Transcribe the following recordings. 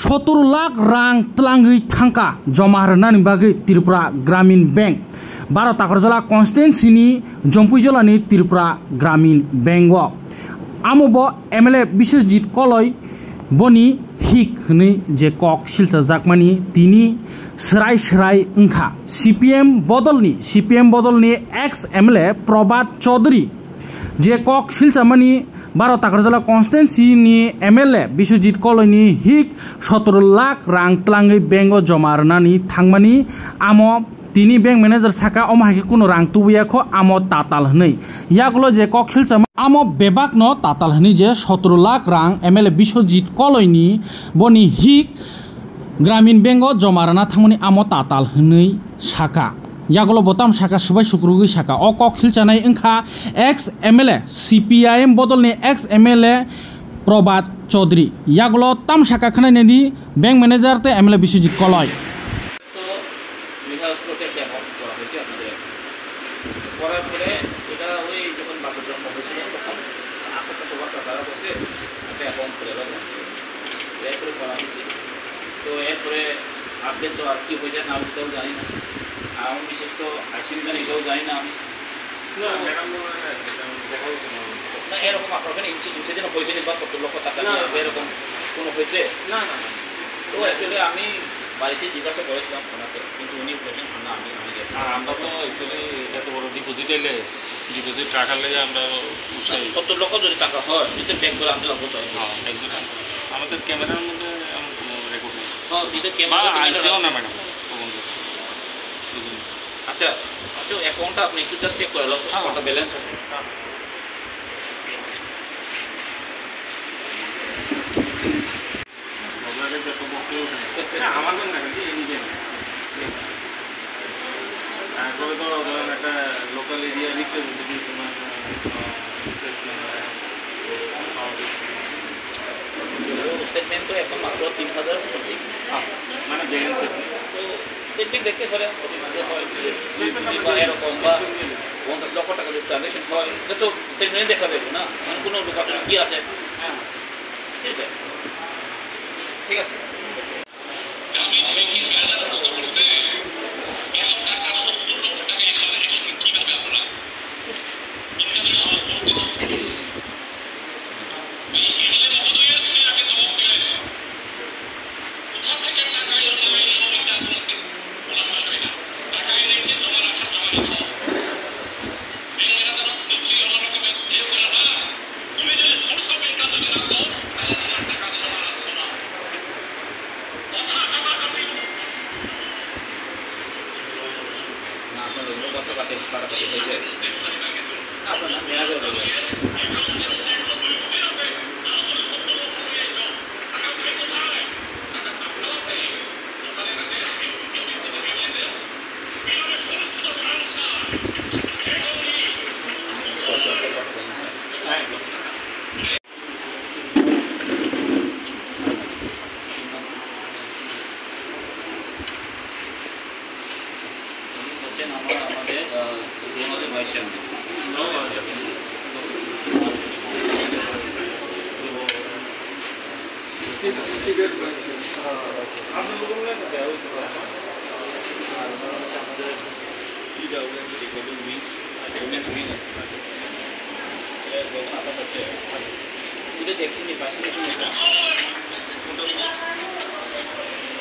17 लाख रां तलांगै थांका जमा होनानै बागै त्रिपुरा ग्रामीण बैंक 12 ताकरजला कन्स्टिट्युन्सिनि जम्पुई जिल्लानि त्रिपुरा ग्रामीण बैंक आमोबो एमएलए बिश्वजित कलय बनि हिक हनै जे कक सिलचा जाकमानि तिनि सराय ओंखा CPM बदलनि ex MLA Prabhat Chaudhary जे कक सिलचामानि 12 ताकरजला कन्स्टिट्युन्सिनि एमएलए बिश्वजित कलयनि हिक 17 लाख रां तलांगै बैंक जमा होनानै थांमानि आमो तिनि बैंक मैनेजर साका अमाहाके कुनो रां तुबैयाखो आमो ताताल हनै यागलो जे कक सिलचामा आमो बेबाकनो ताताल हनै जे 17 लाख रां एमएलए बिश्वजित कलयनि बनि हिक ग्रामीण बैंक जमा होना थांमानि आमो ताताल हनै साका यागलो बोताम साका सुबाय सुक्रुगै साका अ कक सिलचानाय ओंखा एक्स एमएलए सीपीआईएम बदलनि एक्स एमएलए प्रभात चौधरी यागलो ताम साका खनायनि बैंक मैनेजर ते एमएलए बिश्वजित कलय तो एरपरे आपडेट तो আর কি হয়েছে না ওটাও জানি না আমি বিশেষ তো আইসিডি এটাও জানি না আমি না ম্যাডাম না এরকম আপনার ইনসিডেন্ট হয়েছে বা 70 লক্ষ টাকা এরকম কোনো হয়েছে না না তো অ্যাকচুয়ালি আমি বাড়িতে জিজ্ঞাসা করেছিলাম ওনাকে কিন্তু উনি বলেছেন না আমি গেছি আর আমরা তো অ্যাকচুয়ালি এত বড় ডিপোজিট এলে ডিপোজিট টাকা লেগে আমরা 70 লক্ষ যদি টাকা হয় নিতে ব্যাংক করে আমরা লাগবো চাই হ্যাঁ একদম আমাদের ক্যামেরার মধ্যে রেকর্ড নেই হ্যাঁ দিতে ক্যামেরা আইসিও না ম্যাডাম আচ্ছা আচ্ছা অ্যাকাউন্টটা আপনি একটু জাস্ট চেক করে লো কত ব্যালেন্স আছে আমার জন্য নিজে তারপরে তো ধরেন একটা লোকাল এরিয়া রিপ্রেজেন্ট যদি তোমার স্টেটমেন্ট তো এখন মাত্র 3000 সামথিং মানে জেনুইন স্টেটমেন্ট দেখতে পারে এরকম বা 50 লক্ষ টাকা যদি ট্রানজাকশন হয় তো স্টেটমেন্ট দেখা যাবে না মানে কোনো লোকেশন কি আছে হ্যাঁ সেটা ঠিক আছে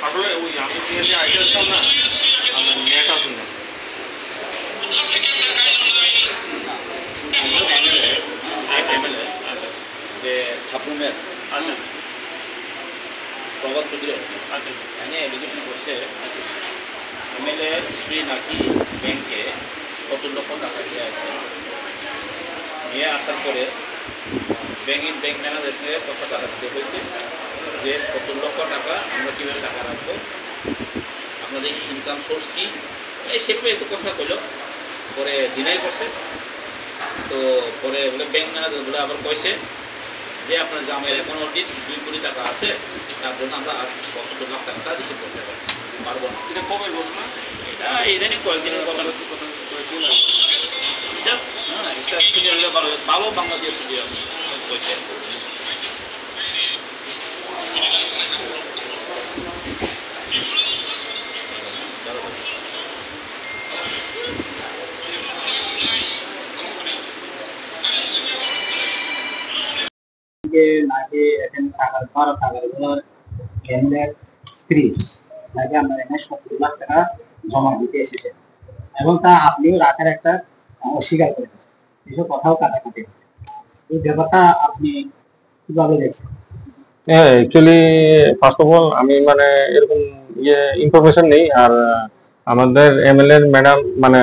আসলে ওই আমি যে আইডিয়াটা না আমরা নেট আসুন না যে সাবরুমের আচ্ছা প্রভাত চৌধুরী আচ্ছা এনে এডুকেশন করছে এমএলএ স্ত্রী নাকি ব্যাংকে 70 লক্ষ টাকা দিয়ে আছে নিয়ে আসার পরে ব্যাংক ম্যানেজারের সঙ্গে কথা টাকা দিতে হয়েছে যে 70 লক্ষ টাকা আমরা কীভাবে টাকা রাখবো আপনাদের ইনকাম সোর্স কী এই সেরকম একটু কথা কইল পরে ডিনাই করছে তো পরে বলে ব্যাংক ম্যানেজার বলে আবার কইছে যে আপনার জামের এখন অলরেডি 2 কোটি টাকা আছে তার জন্য আমরা আর 70 লাখ টাকা রিসিভ করতে পারবো না এটা কবে ঘটনা এটা ইদানিং কয়েকদিনের কথা জাস্ট হ্যাঁ একটা স্টুডিও ভালো বাংলাদেশ স্টুডিও কইছে এখানে টাকা 12 ব্যাংকের স্ত্রী তাকে আমরা এখানে 70 লাখ টাকা জমা দিতে এসেছে এবং তা আপনিও রাখার একটা অস্বীকার করেছেন, এসব কথাও কাটাকাটি। এই ব্যাপারটা আপনি কিভাবে দেখছেন? অ্যাকচুয়ালি ফার্স্ট অফ অল আমি মানে এরকম ইনফরমেশন নেই। আর আমাদের এমএলএ ম্যাডাম মানে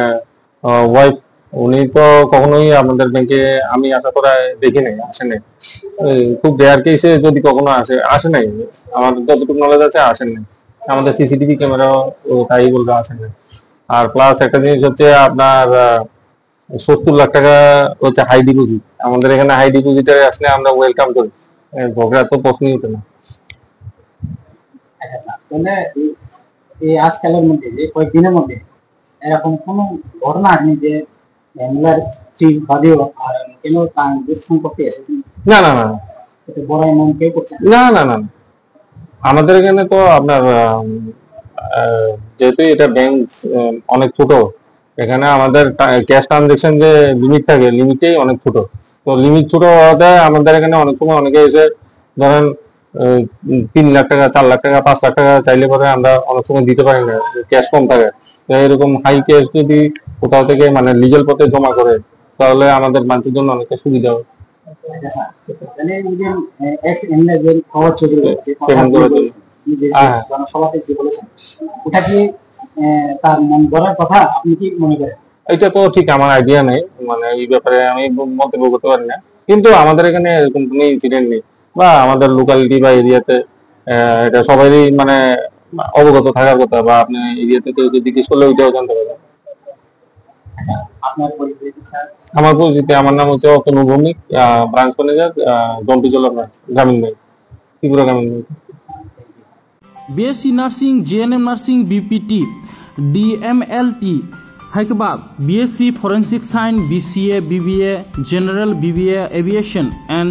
ওয়াইফ, উনি তো কখনোই আমাদের ব্যাংকে আমি আশা করা দেখি নাই, আসে নাই। খুব রেয়ার কেসে যদি কখনো আসে নাই, আমাদের যতটুকু নলেজ আছে আসেন নাই। আমাদের সিসিটিভি ক্যামেরাও তাই বলবে আসেন নাই। আর প্লাস একটা জিনিস হচ্ছে আপনার 70 লাখ টাকা হচ্ছে হাই ডিপোজিট। আমাদের এখানে হাই ডিপোজিটারে আসলে আমরা ওয়েলকাম করি, ঝগড়া তো প্রশ্নই ওঠে না। আচ্ছা তাহলে এই আজকালের মধ্যে যে কয়েকদিনের মধ্যে এরকম কোনো ঘটনা আসেনি যে ব্যাংলার স্ত্রী বাদেও আর কেন ট্রানজেকশন করতে এসেছেন? না না না বড় এমন কেউ করছেন? না না না আমাদের এখানে তো আপনার যেহেতু এটা ব্যাংক অনেক ছোট, এখানে আমাদের ক্যাশ ট্রানজেকশন যে লিমিট থাকে, লিমিটেই অনেক ছোট। তো লিমিট ছোট হওয়াতে আমাদের এখানে অনেক সময় অনেকে এসে ধরেন 3 লাখ টাকা, 4 লাখ টাকা, 5 লাখ টাকা চাইলে পরে আমরা অনেক সময় দিতে পারি না, ক্যাশ কম থাকে। এরকম হাই ক্যাশ যদি কোথাও থেকে মানে লিগ্যাল পথে জমা করে তাহলে আমাদের মানুষের জন্য অনেকটা সুবিধা হবে। তাহলে এই যে এক্স এমএলএ যে খবর চলে যে কথা বলেছেন, যে জনসভাতে যে বলেছেন, ওটা কি তার মন গড়ার কথা? আপনি কি মনে করেন? এটা তো ঠিক আমার আইডিয়া নেই, মানে এই ব্যাপারে আমি মন্তব্য করতে পারি না। কিন্তু আমাদের এখানে এরকম কোনো ইনসিডেন্ট নেই, বা আমাদের লোকালিটি বা এরিয়াতে এটা সবারই মানে অবগত থাকার কথা, বা আপনি এরিয়াতে কেউ যদি জিজ্ঞেস করলে ওইটাও জানতে পারবেন। আপনার পরিচিতি স্যার? আমার পরিচিতি, আমার নাম হচ্ছে Atanu Bhowmik, branch manager, Jampuijala branch, Gramin bank, Tripura Gramin bank. BSc nursing, GNM nursing, BPT, DMLT, হাইকবা BSc forensic science, BCA, BBA, general BBA, aviation and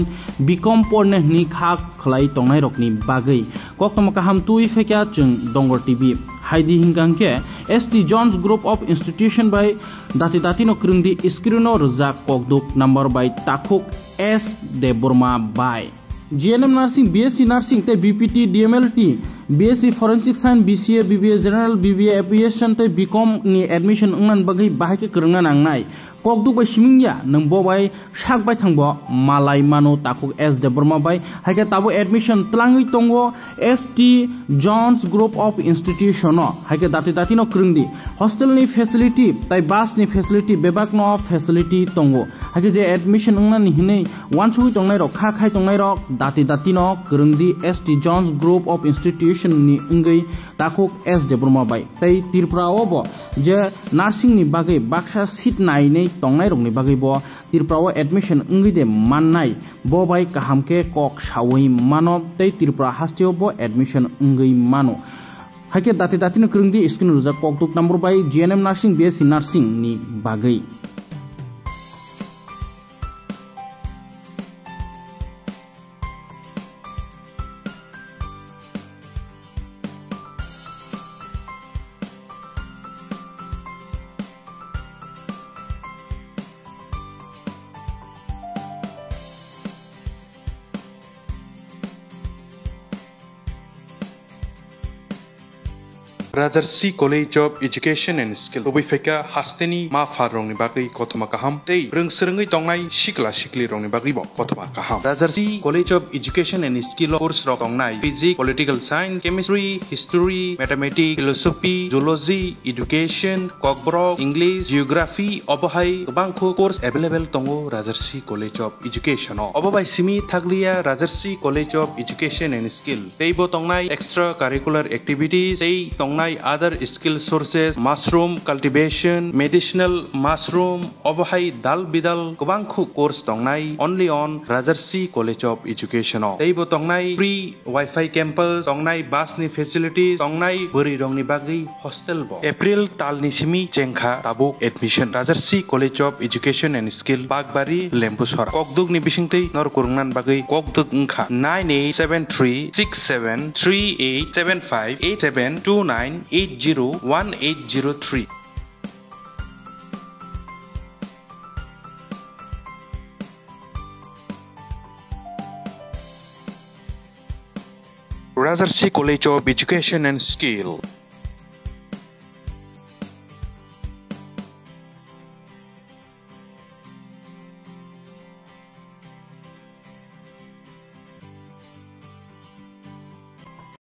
BCom पढ़ने नि खाक खलाई तंगनाय रकनि बागै कक्तम काहाम तुइ फेक्या जों डंगर टीवी हाइदि हिंगांके St John's group of institution बाय दाति दातिनो क्रिंगदि स्क्रीनो रजा ककदुक नंबर बाय ताकुक एस देबरमा बाय जीएनएम नार्सिंग, बीएससी नार्सिंग ते BPT, DMLT, BSc forensic science, BCA, BBA, general BBA, aviation ते बीकॉम नि एडमिशन अंगनान बागै बाहायके करंगा नांगनाय ककदुक बाय सिमिंगिया नंबो बाय साक बाय थांबो मालाय मानो ताकुक एस देबरमा बाय हायके ताबो एडमिशन तलाङै तंगो St John's group of institution हायके दाति दातिनो क्रिंगदि हॉस्टेल नि फैसिलिटी ताइ बास नि फैसिलिटी बेबाक नो फैसिलिटी तंगो हायके जे एडमिशन अंगनानि हिनै वानसुइ तंनाय रक खा खाय तंनाय रक दाति दातिनो क्रिंगदि St John's group of institution नि अंगै ताकुक एस देबरमा बाय ताइ त्रिपुराओबो जे नार्सिंग नि बागै बाक्सा सीट नायनै तंनाय रंनि बागै बो त्रिपुराओ एडमिशन अंगै दे माननाय बो बाय काहामके कक सावै मानो तै त्रिपुरा हास्टेओ बो एडमिशन अंगै मानो हायके दाति दातिनो क्रिंगदि स्क्रीन रुजा ककदुक नंबर बाय जीएनएम नार्सिंग, बीएससी नार्सिंग नि बागै Rajarsi College of Education and Skill Obifeka Hasteni Ma Farong Bagi Kotoma Kaham Tei Rungsrengi Tongai Shikla Shikli Rong Bagi Bo Kotoma Kaham Rajarsi College of Education and Skill course Tongai Physics, Political Science, Chemistry, History, Mathematics, Philosophy, Zoology, Education, Kokborok, English, Geography, Obohai Bangko course available Tongo Rajarsi College of Education Obobai Simi Thaglia Rajarsi College of Education and Skill Teibo Tongai extracurricular activities Tei Tongai other skill sources, mushroom cultivation, medicinal mushroom, obohai dal bidal kubangku course tongnai only on Rajarsi College of Education. Teibo tongnai free Wi-Fi campus, tongnai bus ni facilities, tongnai buri rong ni bagi hostel bo. April tal ni simi cengkha tabuk admission. Rajarsi College of Education and Skill Bagbari Lempusora. Kokduk ni bisingtei nor kurungnan bagi kokduk ngkha 98736738787298018003. Rajarsi College of Education and Skill.